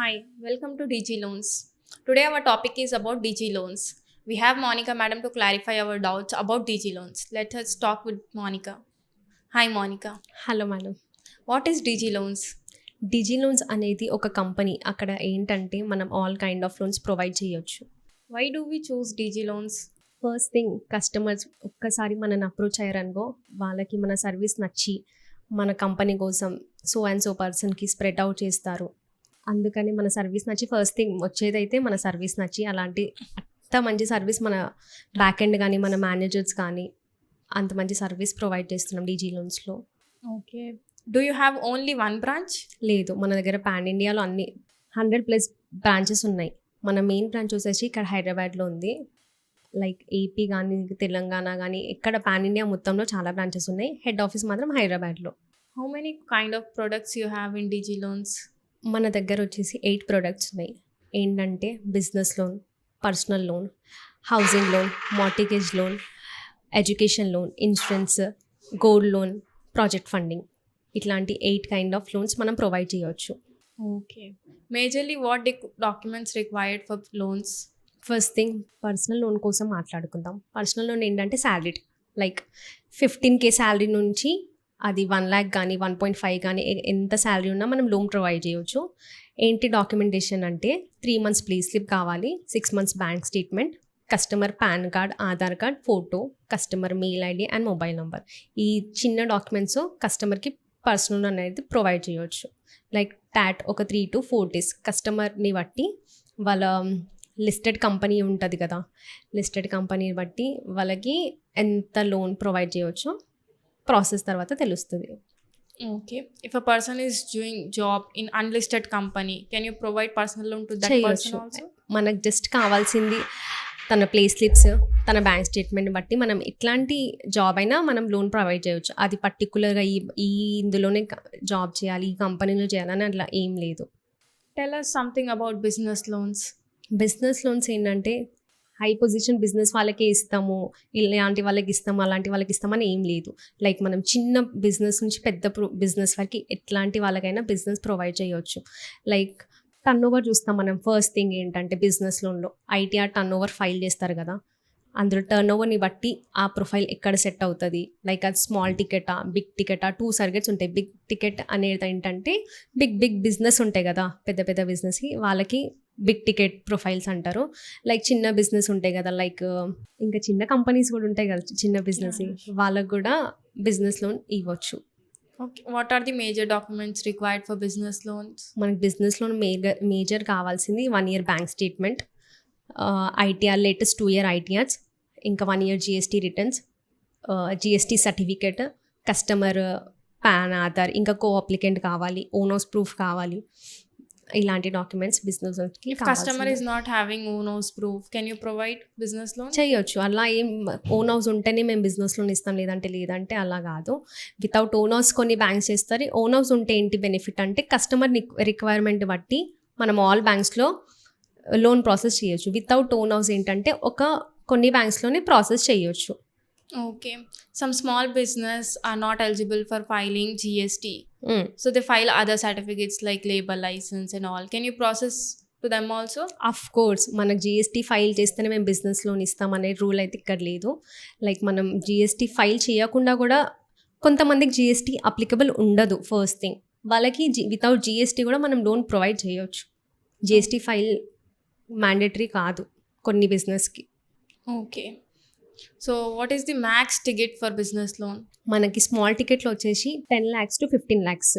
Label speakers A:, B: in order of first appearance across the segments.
A: Hi, welcome to DG Loans. Today our topic is about DG Loans. We have Monica madam to clarify our doubts about DG Loans. Let us talk with Monica. Hi Monica.
B: Hello madam.
A: What is DG Loans?
B: DG loans అనేది ఒక కంపెనీ. అక్కడ ఏంటంటే మనం all kind of loans provide చేయొచ్చు.
A: Why do we choose DG Loans?
B: First thing, customers ఒక్కసారి మనని approach అయ్యారనుకో, వాళ్ళకి మన సర్వీస్ నచ్చి మన కంపెనీ కోసం సో అండ్ సో పర్సన్కి స్ప్రెడ్ అవుట్ చేస్తారు. అందుకని మన సర్వీస్ నచ్చి ఫస్ట్ థింగ్ వచ్చేదైతే మన సర్వీస్ నచ్చి, అలాంటి అంత మంచి సర్వీస్ మన బ్యాక్ ఎండ్ కానీ మన మేనేజర్స్ కానీ అంత మంచి సర్వీస్ ప్రొవైడ్ చేస్తున్నాం DG లోన్స్లో.
A: Okay. Do you have only one branch?
B: లేదు, మన దగ్గర పాన్ ఇండియాలో అన్ని 100+ బ్రాంచెస్ ఉన్నాయి. మన మెయిన్ బ్రాంచ్ వచ్చేసి ఇక్కడ హైదరాబాద్లో ఉంది. లైక్ ఏపీ కానీ తెలంగాణ కానీ ఇక్కడ పాన్ ఇండియా మొత్తంలో చాలా బ్రాంచెస్ ఉన్నాయి. హెడ్ ఆఫీస్ మాత్రం హైదరాబాద్లో.
A: How many kind of products you have in DG Loans?
B: మన దగ్గర వచ్చేసి 8 ప్రొడక్ట్స్ ఉన్నాయి. ఏంటంటే business loan, personal loan, housing loan, mortgage loan, education loan, insurance, gold loan, project funding, ఇట్లాంటి 8 కైండ్ ఆఫ్ లోన్స్ మనం provide చేయవచ్చు.
A: Okay. Majorly what documents required for loans?
B: First thing, personal loan కోసం మాట్లాడుకుందాం. Personal loan ఏంటంటే salary, like 15K salary నుంచి అది 1 lakh కానీ 1.5 కానీ ఎంత శాలరీ ఉన్నా మనం లోన్ ప్రొవైడ్ చేయవచ్చు. ఏంటి డాక్యుమెంటేషన్ అంటే 3 months ప్లే స్లిప్ కావాలి, 6 months bank statement, customer pan card, Aadhaar card, photo, customer mail ID and mobile number. ఈ చిన్న డాక్యుమెంట్స్ కస్టమర్కి పర్సనల్ అనేది ప్రొవైడ్ చేయవచ్చు. లైక్ టాట్ ఒక 3 to 4 days కస్టమర్ని బట్టి, వాళ్ళ లిస్టెడ్ కంపెనీ ఉంటుంది కదా, లిస్టెడ్ కంపెనీని బట్టి వాళ్ళకి ఎంత లోన్ ప్రొవైడ్ చేయవచ్చో ప్రాసెస్ తర్వాత తెలుస్తుంది.
A: Okay. If a person is doing job in unlisted company, can you provide personal loan to that person
B: చేయొచ్చు.
A: also?
B: మనకు జస్ట్ కావాల్సింది తన ప్లే స్లిప్స్, తన బ్యాంక్ స్టేట్మెంట్ బట్టి మనం ఎట్లాంటి జాబ్ అయినా మనం లోన్ ప్రొవైడ్ చేయొచ్చు. అది పర్టికులర్గా ఈ ఇందులోనే జాబ్ చేయాలి, ఈ కంపెనీలో చేయాలని అట్లా ఏం లేదు.
A: Tell us something about business loans.
B: Business loans ఏంటంటే హై పొజిషన్ బిజినెస్ వాళ్ళకే ఇస్తాము, ఇలాంటి వాళ్ళకి ఇస్తాము, అలాంటి వాళ్ళకి ఇస్తామని ఏం లేదు. లైక్ మనం చిన్న బిజినెస్ నుంచి పెద్ద బిజినెస్ వరకు ఎట్లాంటి వాళ్ళకైనా బిజినెస్ ప్రొవైడ్ చేయవచ్చు. లైక్ టర్న్ ఓవర్ చూస్తాం మనం. ఫస్ట్ థింగ్ ఏంటంటే బిజినెస్ లోన్లో ఐటీఆర్ టర్న్ ఓవర్ ఫైల్ చేస్తారు కదా, అందులో టర్న్ ఓవర్ని బట్టి ఆ ప్రొఫైల్ ఎక్కడ సెట్ అవుతుంది. లైక్ అది స్మాల్ టికెటా, బిగ్ టికెటా, 2 సర్గెట్స్ ఉంటాయి. బిగ్ టికెట్ అనేది ఏంటంటే బిగ్ బిజినెస్ ఉంటాయి కదా, పెద్ద పెద్ద బిజినెస్కి వాళ్ళకి బిగ్ టికెట్ ప్రొఫైల్స్ అంటారు. లైక్ చిన్న బిజినెస్ ఉంటాయి కదా, లైక్ ఇంకా చిన్న కంపెనీస్ కూడా ఉంటాయి కదా చిన్న బిజినెస్, వాళ్ళకు కూడా బిజినెస్ లోన్ ఇవ్వచ్చు.
A: Okay. What are the major documents required for business loans?
B: మనకి బిజినెస్ లోన్ మేజర్ కావాల్సింది 1 year bank statement, ITR latest 2 year ITRs, ఇంకా 1 year GST returns, GST certificate, customer pan, Aadhaar, ఇంకా కో అప్లికెంట్ కావాలి, own house proof కావాలి. ఇలాంటి documents business
A: If customer is not having own house proof, can you provide business loan?
B: చేయొచ్చు. అలా ఏం own house ఉంటేనే మేము బిజినెస్ లోన్ ఇస్తాం లేదంటే అలా కాదు. వితౌట్ ఓన్ హౌస్ కొన్ని బ్యాంక్స్ చేస్తారు. ఓన్ హౌస్ ఉంటే ఏంటి బెనిఫిట్ అంటే కస్టమర్ రిక్వైర్మెంట్ బట్టి మనం ఆల్ బ్యాంక్స్లో లోన్ ప్రాసెస్ చేయొచ్చు. వితౌట్ ఓన్ హౌస్ ఏంటంటే కొన్ని బ్యాంక్స్లోనే ప్రాసెస్ చేయొచ్చు.
A: Okay. Some small business are not eligible for filing GST. So they file other certificates like labor license and all. Can you process to them also?
B: Of course మనకు GST file చేస్తేనే మేము business loan ఇస్తామనే rule అయితే ఇక్కడ లేదు. Like మనం GST file చేయకుండా కూడా కొంతమందికి జిఎస్టీ అప్లికబుల్ ఉండదు. ఫస్ట్ థింగ్ వాళ్ళకి వితౌట్ జిఎస్టీ కూడా మనం లోన్ ప్రొవైడ్ చేయొచ్చు. జిఎస్టీ ఫైల్ మ్యాండేటరీ కాదు కొన్ని బిజినెస్కి.
A: Okay. So what is the max ticket for business loan?
B: మనకి స్మాల్ టికెట్లో వచ్చేసి 10 lakhs to 15 lakhs.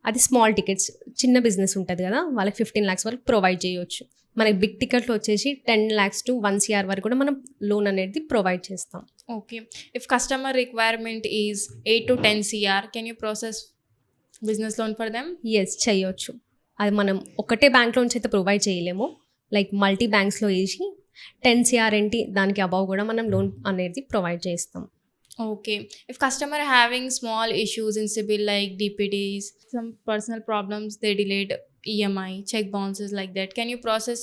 B: అది స్మాల్ టికెట్స్, చిన్న బిజినెస్ ఉంటుంది కదా వాళ్ళకి 15 lakhs వరకు ప్రొవైడ్ చేయొచ్చు. మనకి బిగ్ టికెట్లో వచ్చేసి 10 lakhs to 1 crore వరకు కూడా మనం లోన్ అనేది ప్రొవైడ్ చేస్తాం.
A: Okay. If customer requirement is 8 to 10 CR, can you process business loan for them?
B: Yes, చేయొచ్చు. అది మనం ఒకటే బ్యాంక్లో నుంచి అయితే ప్రొవైడ్ చేయలేము. లైక్ మల్టీ బ్యాంక్స్లో వేసి 10 crore ఏంటి దానికి అబౌవ్ కూడా మనం లోన్ అనేది ప్రొవైడ్ చేస్తాం.
A: Okay. If customer having small issues in CIBIL like DPDs, some personal problems, they delayed EMI, check bounces like that, can you process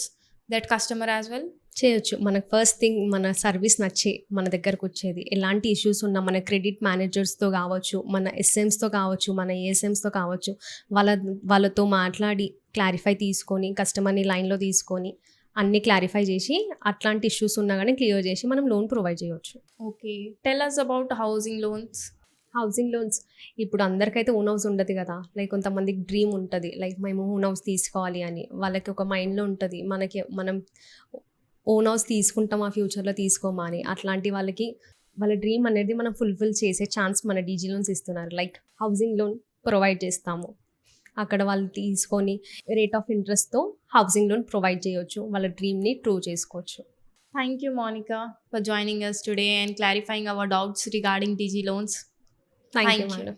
A: that customer as well?
B: చేయొచ్చు. మనకు first thing మన service నచ్చి మన దగ్గరకు వచ్చేది. ఎలాంటి issues ఉన్నా మన క్రెడిట్ మేనేజర్స్‌తో కావచ్చు, మన ఎస్ఎమ్స్‌తో కావచ్చు, మన ఏఎస్ఎమ్స్‌తో కావచ్చు, వాళ్ళ వాళ్ళతో మాట్లాడి క్లారిఫై తీసుకొని, కస్టమర్‌ని లైన్‌లో తీసుకొని, అన్నీ క్లారిఫై చేసి, అట్లాంటి ఇష్యూస్ ఉన్నా గానీ క్లియర్ చేసి మనం లోన్ ప్రొవైడ్ చేయొచ్చు.
A: Okay. Tell us about housing loans.
B: Housing loans ఇప్పుడు అందరికైతే ఓన్ హౌస్ ఉండదు కదా. లైక్ కొంతమందికి డ్రీమ్ ఉంటుంది. లైక్ మేము ఓన్ హౌస్ తీసుకోవాలి అని. వాళ్ళకి ఒక మైండ్‌లో ఉంటది. మనం ఓన్ హౌస్ తీసుకుంటామా ఫ్యూచర్‌లో తీసుకోమా అని. అట్లాంటి వాళ్ళకి వాళ్ళ డ్రీమ్ అనేది మనం ఫుల్‌ఫిల్ చేసే ఛాన్స్ మన డీజీ లోన్స్ ఇస్తున్నారు. లైక్ హౌసింగ్ లోన్ ప్రొవైడ్ చేస్తాము. అక్కడ వాళ్ళు తీసుకొని రేట్ ఆఫ్ ఇంట్రెస్ట్‌తో హౌసింగ్ లోన్ ప్రొవైడ్ చేయొచ్చు. వాళ్ళ డ్రీమ్‌ని ట్రూ చేసుకోవచ్చు.
A: Thank you, Monica, for joining us today and clarifying our doubts regarding DG loans.
B: Thank you
A: Thank you.
B: Madam.